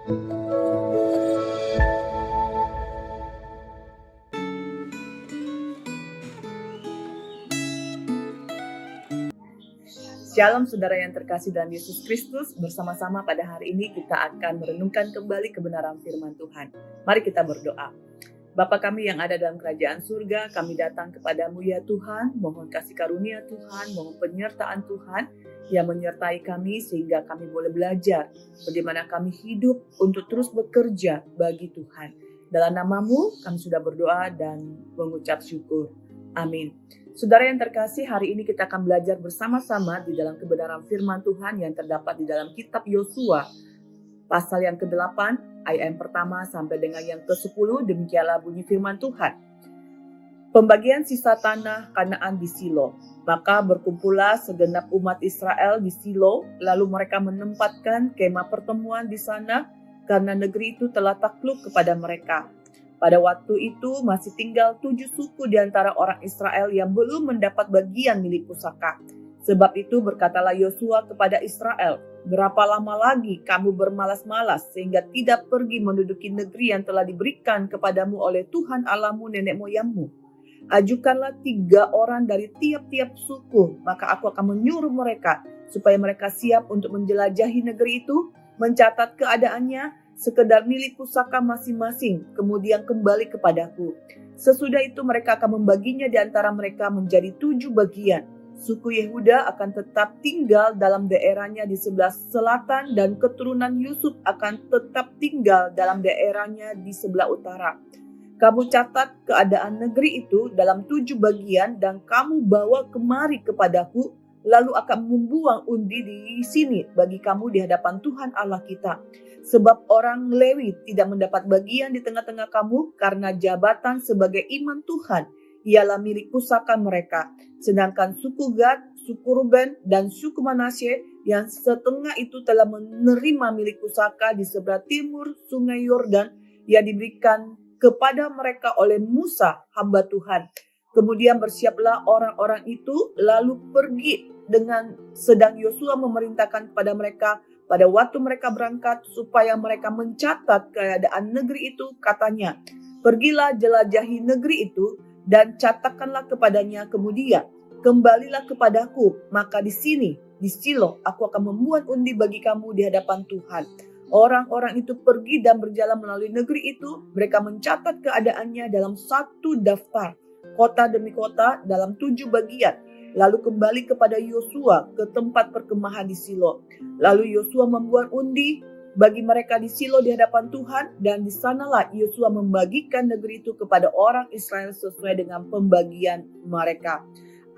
Shalom saudara yang terkasih dalam Yesus Kristus, bersama-sama pada hari ini kita akan merenungkan kembali kebenaran firman Tuhan. Mari kita berdoa. Bapa kami yang ada dalam kerajaan surga, kami datang kepadamu ya Tuhan, mohon kasih karunia Tuhan, mohon penyertaan Tuhan yang menyertai kami sehingga kami boleh belajar bagaimana kami hidup untuk terus bekerja bagi Tuhan. Dalam namamu kami sudah berdoa dan mengucap syukur. Amin. Saudara yang terkasih, hari ini kita akan belajar bersama-sama di dalam kebenaran firman Tuhan yang terdapat di dalam kitab Yosua, pasal yang ke-8, ayat yang pertama sampai dengan yang ke-10, demikianlah bunyi firman Tuhan. Pembagian sisa tanah Kanaan di Silo. Maka berkumpullah segenap umat Israel di Silo, lalu mereka menempatkan kemah pertemuan di sana, karena negeri itu telah takluk kepada mereka. Pada waktu itu masih tinggal 7 suku di antara orang Israel yang belum mendapat bagian milik pusaka. Sebab itu berkatalah Yosua kepada Israel, berapa lama lagi kamu bermalas-malas sehingga tidak pergi menduduki negeri yang telah diberikan kepadamu oleh Tuhan Allahmu nenek moyangmu. Ajukanlah 3 orang dari tiap-tiap suku, maka aku akan menyuruh mereka supaya mereka siap untuk menjelajahi negeri itu, mencatat keadaannya, sekedar milik pusaka masing-masing, kemudian kembali kepadaku. Sesudah itu mereka akan membaginya di antara mereka menjadi 7 bagian. Suku Yehuda akan tetap tinggal dalam daerahnya di sebelah selatan dan keturunan Yusuf akan tetap tinggal dalam daerahnya di sebelah utara. Kamu catat keadaan negeri itu dalam 7 bagian dan kamu bawa kemari kepadaku, lalu akan membuang undi di sini bagi kamu di hadapan Tuhan Allah kita. Sebab orang Lewi tidak mendapat bagian di tengah-tengah kamu karena jabatan sebagai imam Tuhan ialah milik pusaka mereka. Sedangkan suku Gad, suku Ruben, dan suku Manasye yang setengah itu telah menerima milik pusaka di sebelah timur sungai Yordan yang diberikan kepada mereka oleh Musa hamba Tuhan. Kemudian bersiaplah orang-orang itu lalu pergi dengan sedang Yosua memerintahkan kepada mereka pada waktu mereka berangkat supaya mereka mencatat keadaan negeri itu, katanya, pergilah jelajahi negeri itu dan catatkanlah kepadanya, kemudian kembalilah kepadaku, maka di sini, di Silo, aku akan membuat undi bagi kamu di hadapan Tuhan. Orang-orang itu pergi dan berjalan melalui negeri itu, mereka mencatat keadaannya dalam 1 daftar, kota demi kota dalam 7 bagian. Lalu kembali kepada Yosua ke tempat perkemahan di Silo. Lalu Yosua membuat undi bagi mereka di Silo di hadapan Tuhan, dan di sanalah Yosua membagikan negeri itu kepada orang Israel sesuai dengan pembagian mereka.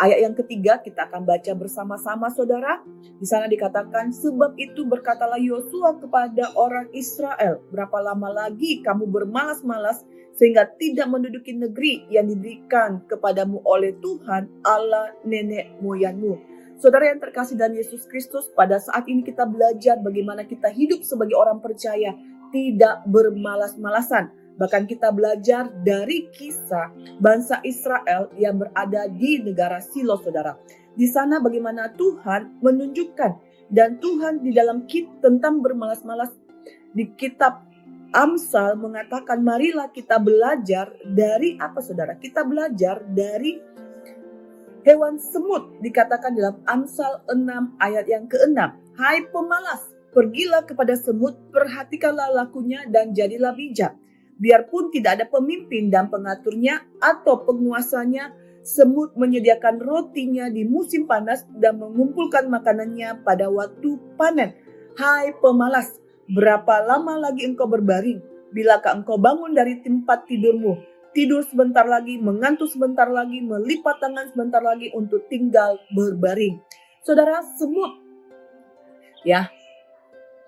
Ayat yang ketiga kita akan baca bersama-sama saudara. Di sana dikatakan, sebab itu berkatalah Yosua kepada orang Israel, berapa lama lagi kamu bermalas-malas sehingga tidak menduduki negeri yang diberikan kepadamu oleh Tuhan Allah nenek moyangmu. Saudara yang terkasih dalam Yesus Kristus, pada saat ini kita belajar bagaimana kita hidup sebagai orang percaya, tidak bermalas-malasan. Bahkan kita belajar dari kisah bangsa Israel yang berada di negara Silo, saudara. Di sana bagaimana Tuhan menunjukkan, dan Tuhan di dalam tentang bermalas-malas di kitab Amsal mengatakan, marilah kita belajar dari apa saudara? Kita belajar dari hewan semut, dikatakan dalam Amsal 6 ayat yang ke-6. Hai pemalas, pergilah kepada semut, perhatikanlah lakunya dan jadilah bijak. Biarpun tidak ada pemimpin dan pengaturnya atau penguasanya, semut menyediakan rotinya di musim panas dan mengumpulkan makanannya pada waktu panen. Hai pemalas, berapa lama lagi engkau berbaring? Bilakah engkau bangun dari tempat tidurmu? Tidur sebentar lagi, mengantuk sebentar lagi, melipat tangan sebentar lagi untuk tinggal berbaring. Saudara, semut ya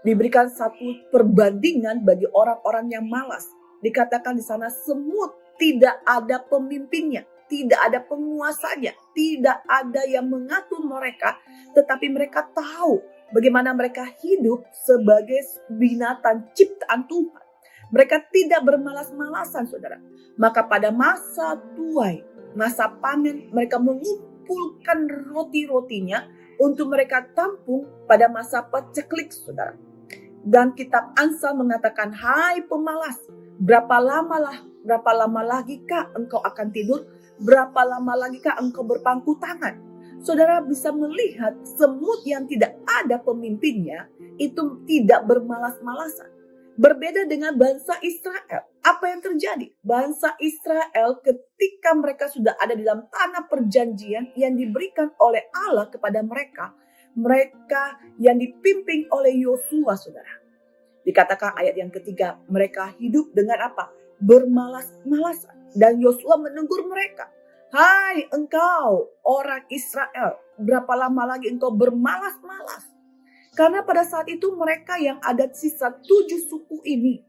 diberikan satu perbandingan bagi orang-orang yang malas. Dikatakan di sana semut tidak ada pemimpinnya, tidak ada penguasanya, tidak ada yang mengatur mereka, tetapi mereka tahu bagaimana mereka hidup sebagai binatang ciptaan Tuhan. Mereka tidak bermalas-malasan, saudara. Maka pada masa tuai, masa panen, mereka mengumpulkan roti-rotinya untuk mereka tampung pada masa paceklik, saudara. Dan kitab Amsal mengatakan, hai pemalas, berapa lama lagi kah engkau akan tidur? Berapa lama lagi kah engkau berpangku tangan? Saudara bisa melihat semut yang tidak ada pemimpinnya itu tidak bermalas-malasan. Berbeda dengan bangsa Israel. Apa yang terjadi? Bangsa Israel ketika mereka sudah ada di dalam tanah perjanjian yang diberikan oleh Allah kepada mereka, mereka yang dipimpin oleh Yosua, saudara. Dikatakan ayat yang ketiga, mereka hidup dengan apa? Bermalas-malasan. Dan Yosua menegur mereka. Hai engkau orang Israel, berapa lama lagi engkau bermalas-malas? Karena pada saat itu mereka yang ada sisa 7 suku ini,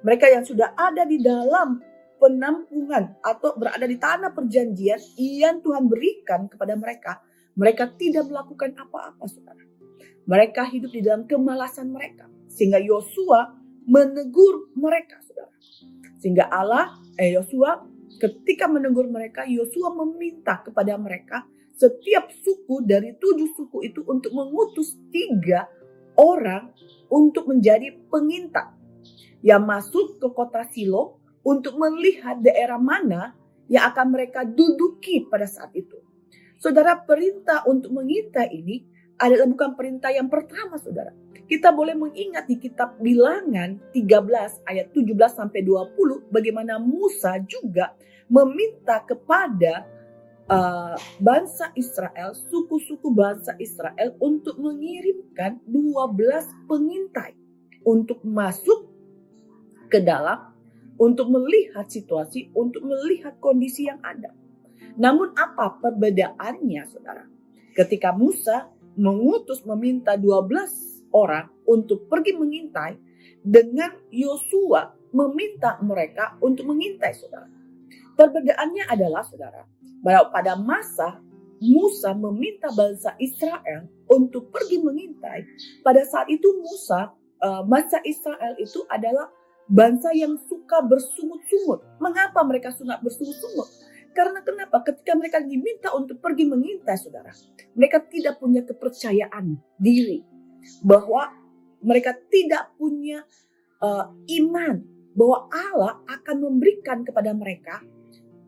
mereka yang sudah ada di dalam penampungan atau berada di tanah perjanjian yang Tuhan berikan kepada mereka, mereka tidak melakukan apa-apa, saudara. Mereka hidup di dalam kemalasan mereka. Sehingga Yosua menegur mereka, saudara. Sehingga Yosua ketika menegur mereka, Yosua meminta kepada mereka setiap suku dari 7 suku itu untuk mengutus 3 orang untuk menjadi pengintai yang masuk ke kota Silo untuk melihat daerah mana yang akan mereka duduki pada saat itu. Saudara, perintah untuk mengintai ini adalah bukan perintah yang pertama, saudara. Kita boleh mengingat di kitab Bilangan 13 ayat 17 sampai 20 bagaimana Musa juga meminta kepada bangsa Israel, suku-suku bangsa Israel untuk mengirimkan 12 pengintai untuk masuk ke dalam, untuk melihat situasi, untuk melihat kondisi yang ada. Namun apa perbedaannya, saudara? Ketika Musa meminta 12 orang untuk pergi mengintai, dengan Yosua meminta mereka untuk mengintai, saudara. Perbedaannya adalah, saudara, bahwa pada masa Musa meminta bangsa Israel untuk pergi mengintai, pada saat itu bangsa Israel itu adalah bangsa yang suka bersungut-sungut. Mengapa mereka suka bersungut-sungut? Karena kenapa? Ketika mereka diminta untuk pergi mengintai, saudara, mereka tidak punya kepercayaan diri bahwa mereka tidak punya iman bahwa Allah akan memberikan kepada mereka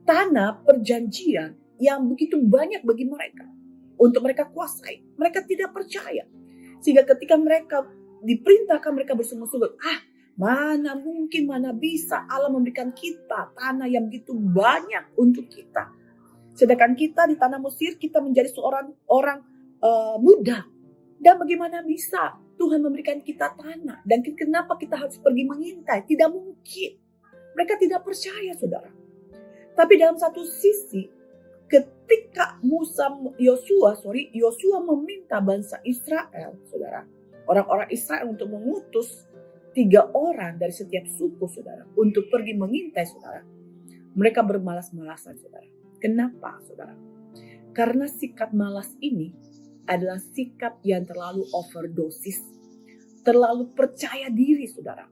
tanah perjanjian yang begitu banyak bagi mereka untuk mereka kuasai. Mereka tidak percaya. Sehingga ketika mereka diperintahkan, mereka bersungut-sungut. Mana mungkin, mana bisa Allah memberikan kita tanah yang begitu banyak untuk kita. Sedangkan kita di tanah Mesir, kita menjadi seorang orang muda. Dan bagaimana bisa Tuhan memberikan kita tanah? Dan kenapa kita harus pergi mengintai? Tidak mungkin. Mereka tidak percaya, saudara. Tapi dalam satu sisi, ketika Yosua meminta bangsa Israel, saudara, orang-orang Israel untuk mengutus 3 orang dari setiap suku, saudara, untuk pergi mengintai, saudara, mereka bermalas-malasan, saudara. Kenapa, saudara? Karena sikap malas ini adalah sikap yang terlalu overdosis, terlalu percaya diri, saudara,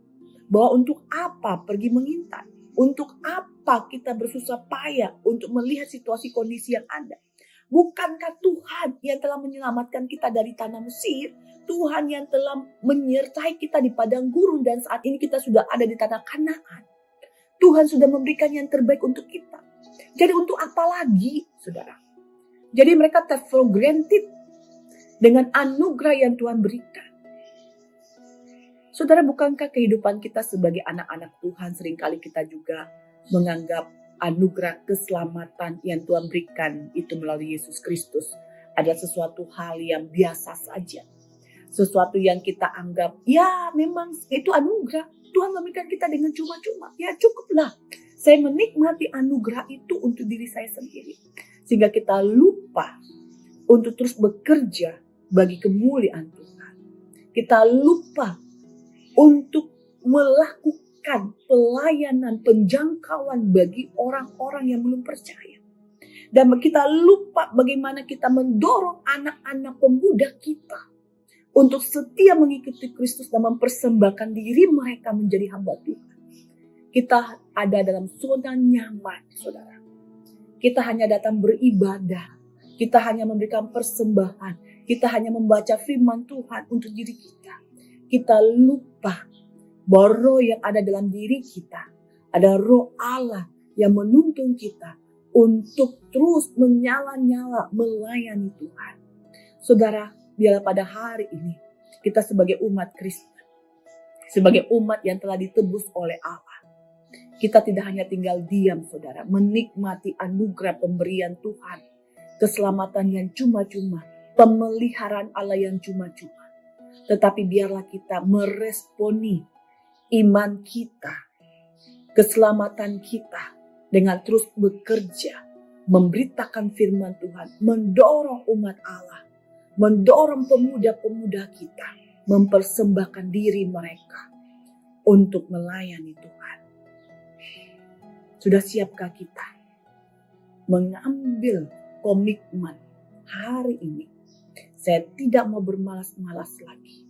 bahwa untuk apa pergi mengintai? Untuk apa kita bersusah payah untuk melihat situasi kondisi yang ada? Bukankah Tuhan yang telah menyelamatkan kita dari tanah Mesir? Tuhan yang telah menyertai kita di padang gurun dan saat ini kita sudah ada di tanah Kanaan. Tuhan sudah memberikan yang terbaik untuk kita. Jadi untuk apa lagi, saudara? Jadi mereka take for granted dengan anugerah yang Tuhan berikan. Saudara, bukankah kehidupan kita sebagai anak-anak Tuhan seringkali kita juga menganggap anugerah keselamatan yang Tuhan berikan itu melalui Yesus Kristus adalah sesuatu hal yang biasa saja. Sesuatu yang kita anggap, ya memang itu anugerah. Tuhan memberikan kita dengan cuma-cuma. Ya cukuplah. Saya menikmati anugerah itu untuk diri saya sendiri. Sehingga kita lupa untuk terus bekerja bagi kemuliaan Tuhan. Kita lupa untuk melakukan pelayanan penjangkauan bagi orang-orang yang belum percaya. Dan kita lupa bagaimana kita mendorong anak-anak pemuda kita untuk setia mengikuti Kristus dan mempersembahkan diri mereka menjadi hamba Tuhan. Kita ada dalam zona nyaman, saudara. Kita hanya datang beribadah. Kita hanya memberikan persembahan. Kita hanya membaca firman Tuhan untuk diri kita. kita lupa bahwa roh yang ada dalam diri kita, ada roh Allah yang menuntun kita untuk terus menyala-nyala melayani Tuhan. Saudara, biarlah pada hari ini kita sebagai umat Kristen, sebagai umat yang telah ditebus oleh Allah, kita tidak hanya tinggal diam, saudara, menikmati anugerah pemberian Tuhan, keselamatan yang cuma-cuma, pemeliharaan Allah yang cuma-cuma. Tetapi biarlah kita meresponi iman kita, keselamatan kita dengan terus bekerja, memberitakan firman Tuhan, mendorong umat Allah, mendorong pemuda-pemuda kita, mempersembahkan diri mereka untuk melayani Tuhan. Sudah siapkah kita mengambil komitmen hari ini? Saya tidak mau bermalas-malas lagi.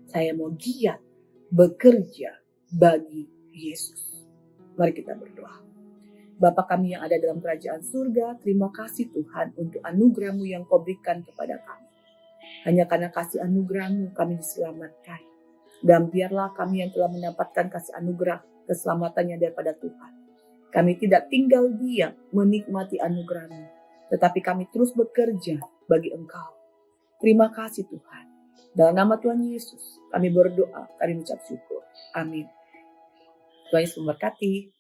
Saya mau giat bekerja bagi Yesus. Mari kita berdoa. Bapa kami yang ada dalam kerajaan surga, terima kasih Tuhan untuk anugerah-Mu yang Kau berikan kepada kami. Hanya karena kasih anugerah-Mu kami diselamatkan. Dan biarlah kami yang telah mendapatkan kasih anugerah keselamatannya daripada Tuhan, kami tidak tinggal diam menikmati anugerah-Mu, tetapi kami terus bekerja bagi Engkau. Terima kasih Tuhan. Dalam nama Tuhan Yesus kami berdoa, kami mengucap syukur. Amin. Tuhan Yesus memberkati.